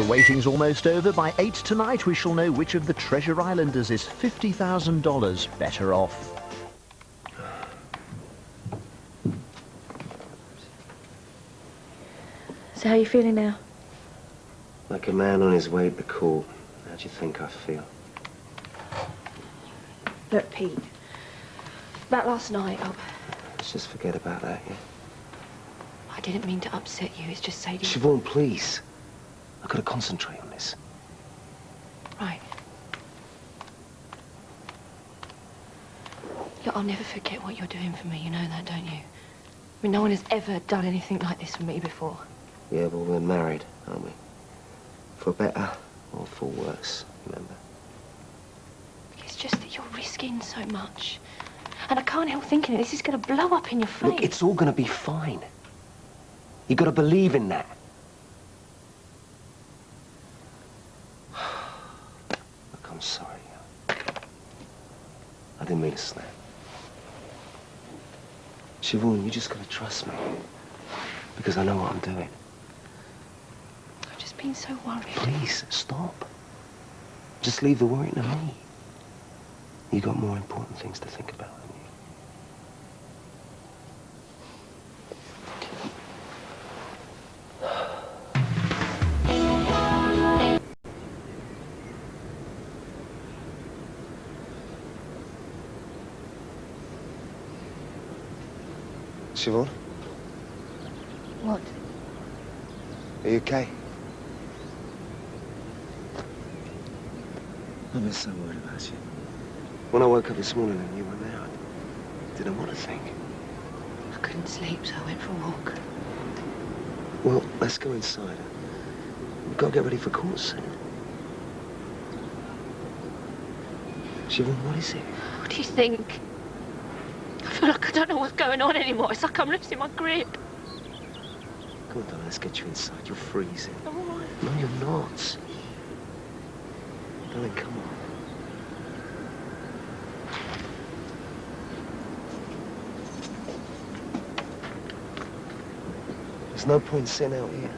The waiting's almost over. By 8 tonight, we shall know which of the Treasure Islanders is $50,000 better off. So how are you feeling now? Like a man on his way to court. How do you think I feel? Look, Pete. That last night, Let's just forget about that, yeah? I didn't mean to upset you. It's just Sadie. Siobhan, please. I've got to concentrate on this. Right. Look, I'll never forget what you're doing for me. You know that, don't you? I mean, no one has ever done anything like this for me before. Yeah, well, we're married, aren't we? For better or for worse, remember? It's just that you're risking so much. And I can't help thinking this is going to blow up in your face. Look, it's all going to be fine. You've got to believe in that. Look, I'm sorry. I didn't mean to snap. Siobhan, you just got to trust me. Because I know what I'm doing. I've just been so worried. Please, stop. Just leave the worrying to me. You got more important things to think about, haven't you? Siobhan? What? Are you okay? I've been so worried about you. When I woke up this morning and you were there, I didn't want to think. I couldn't sleep, so I went for a walk. Well, let's go inside. We've got to get ready for court soon. Siobhan, what is it? What do you think? I feel like I don't know what's going on anymore. It's like I'm losing my grip. Come on, darling, let's get you inside. You're freezing. I'm all right. No, you're not. Darling, come on. There's no point sitting out here.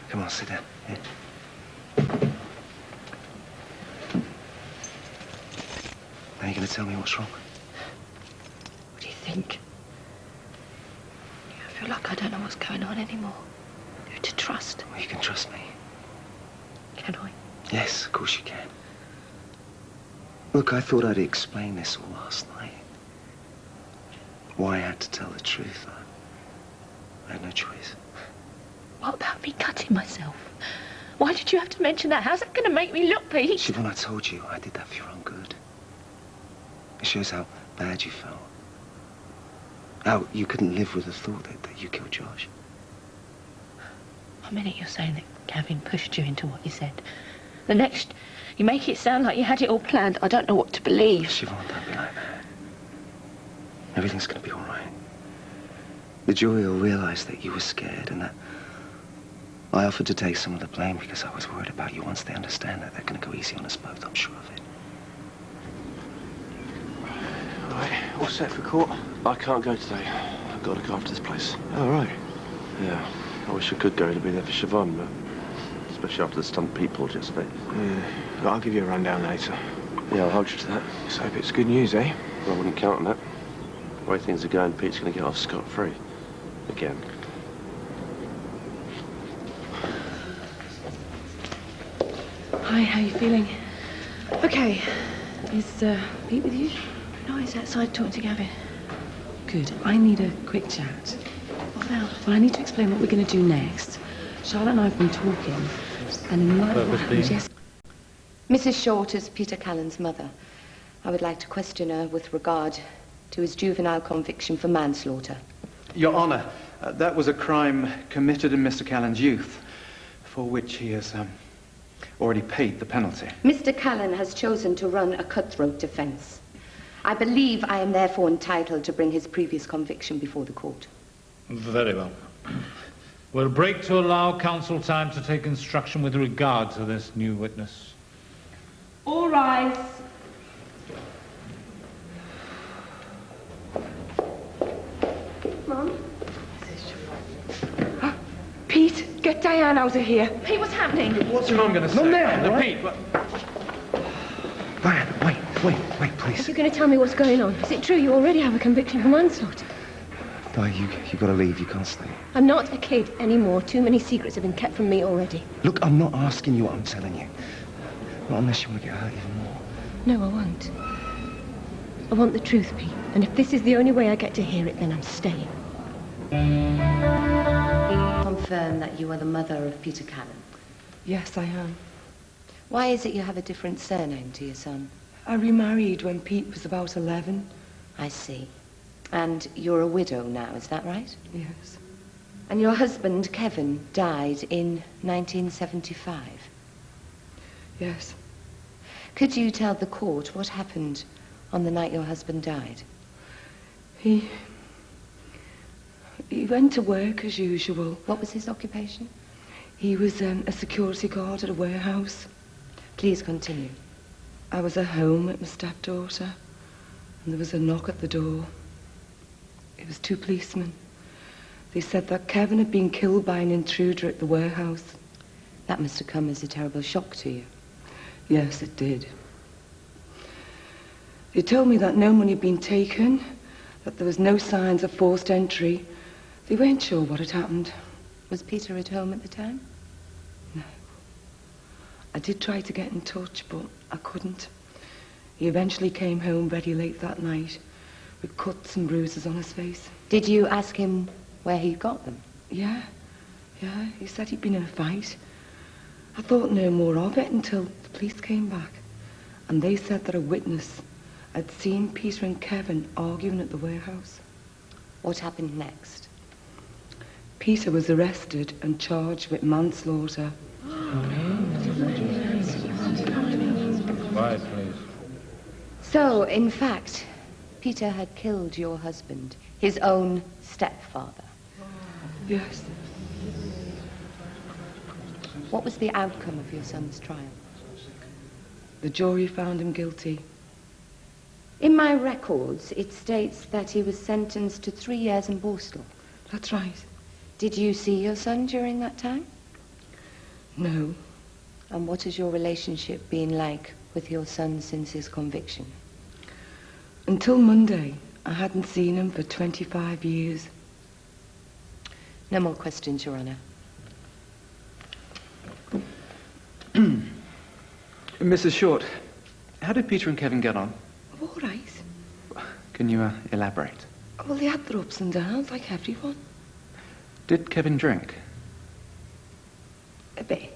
Come on, sit down. Here. Now you're going to tell me what's wrong? What do you think? I feel like I don't know what's going on anymore. Who to trust? Well, you can trust me. Can I? Yes, of course you can. Look, I thought I'd explain this all last night. Why I had to tell the truth. I had no choice. What about me cutting myself? Why did you have to mention that? How's that going to make me look, Pete? Siobhan, I told you I did that for your own good. It shows how bad you felt. How you couldn't live with the thought that you killed Josh. One minute you're saying that Gavin pushed you into what you said. The next, you make it sound like you had it all planned. I don't know what to believe. Siobhan, don't be like that. Everything's going to be all right. The jury will realise that you were scared and that I offered to take some of the blame because I was worried about you. Once they understand that, they're going to go easy on us both, I'm sure of it. Right, all set for court? I can't go today. I've got to look after this place. Oh, right. Yeah, I wish I could go to be there for Siobhan, but especially after the stunt people just did. Yeah, but I'll give you a rundown later. Yeah, I'll hold you to that. Let's hope it's good news, eh? Well, I wouldn't count on that. The way things are going, Pete's going to get off scot-free. Again. Hi, how are you feeling? Okay. Is Pete with you? No, he's outside talking to Gavin. Good. I need a quick chat. What about? Well, I need to explain what we're going to do next. Charlotte and I have been talking, and in light of what happened yesterday... Mrs. Short is Peter Callan's mother. I would like to question her with regard to his juvenile conviction for manslaughter. Your Honour, that was a crime committed in Mr. Callan's youth, for which he has already paid the penalty. Mr. Callan has chosen to run a cutthroat defence. I believe I am therefore entitled to bring his previous conviction before the court. Very well. We'll break to allow counsel time to take instruction with regard to this new witness. All rise. Mum? Pete, get Diane out of here. Pete, what's happening? What's your mum going to say? Not now, right? Pete, what? Diane, wait, please. You're going to tell me what's going on. Is it true you already have a conviction for manslaughter? Di, you got to leave. You can't stay. I'm not a kid anymore. Too many secrets have been kept from me already. Look, I'm not asking you what I'm telling you. Not unless you want to get hurt even more. No, I won't. I want the truth, Pete. And if this is the only way I get to hear it, then I'm staying. Confirm that you are the mother of Peter Callan. Yes, I am. Why is it you have a different surname to your son? I remarried when Pete was about 11. I see. And you're a widow now, is that right? Yes. And your husband, Kevin, died in 1975. Yes. Could you tell the court what happened on the night your husband died? He went to work as usual. What was his occupation? He was a security guard at a warehouse. Please continue. I was at home with my stepdaughter, and there was a knock at the door. It was 2 policemen. They said that Kevin had been killed by an intruder at the warehouse. That must have come as a terrible shock to you. Yes, it did. They told me that no money had been taken, that there was no signs of forced entry. They weren't sure what had happened. Was Peter at home at the time? No. I did try to get in touch, but I couldn't. He eventually came home very late that night with cuts and bruises on his face. Did you ask him where he got them? Yeah. He said he'd been in a fight. I thought no more of it until the police came back. And they said that a witness had seen Peter and Kevin arguing at the warehouse. What happened next? Peter was arrested and charged with manslaughter. Quiet, please. So, in fact, Peter had killed your husband, his own stepfather. Yes. What was the outcome of your son's trial? The jury found him guilty. In my records, it states that he was sentenced to 3 years in Borstal. That's right. Did you see your son during that time? No. And what has your relationship been like with your son since his conviction? Until Monday, I hadn't seen him for 25 years. No more questions, Your Honor. Mrs. Short, how did Peter and Kevin get on? All right. Can you elaborate? Well, they had their ups and downs, like everyone. Did Kevin drink? A bit.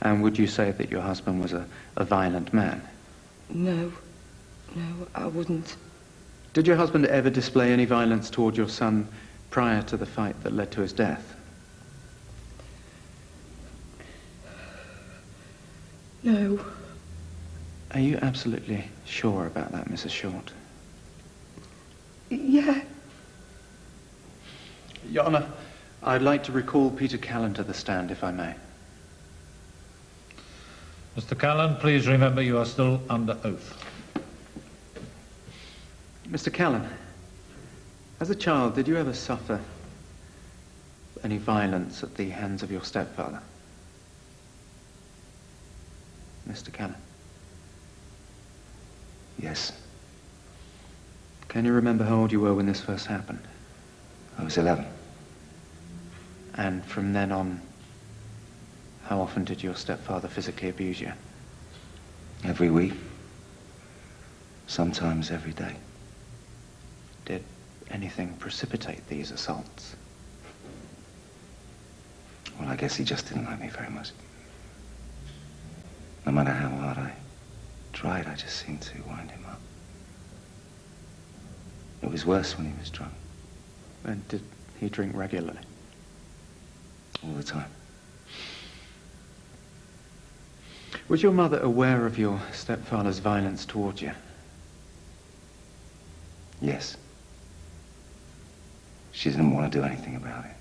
And would you say that your husband was a violent man? No, I wouldn't. Did your husband ever display any violence toward your son prior to the fight that led to his death? No. Are you absolutely sure about that, Mrs. Short? Yeah. Your Honor, I'd like to recall Peter Callan to the stand, if I may. Mr. Callan, please remember you are still under oath. Mr. Callan, as a child, did you ever suffer any violence at the hands of your stepfather? Mr. Callan? Yes. Can you remember how old you were when this first happened? I was 11. And from then on, how often did your stepfather physically abuse you? Every week. Sometimes every day. Did anything precipitate these assaults? Well, I guess he just didn't like me very much. No matter how hard I tried, I just seemed to wind him up. It was worse when he was drunk. And did he drink regularly? All the time. Was your mother aware of your stepfather's violence towards you? Yes. She didn't want to do anything about it.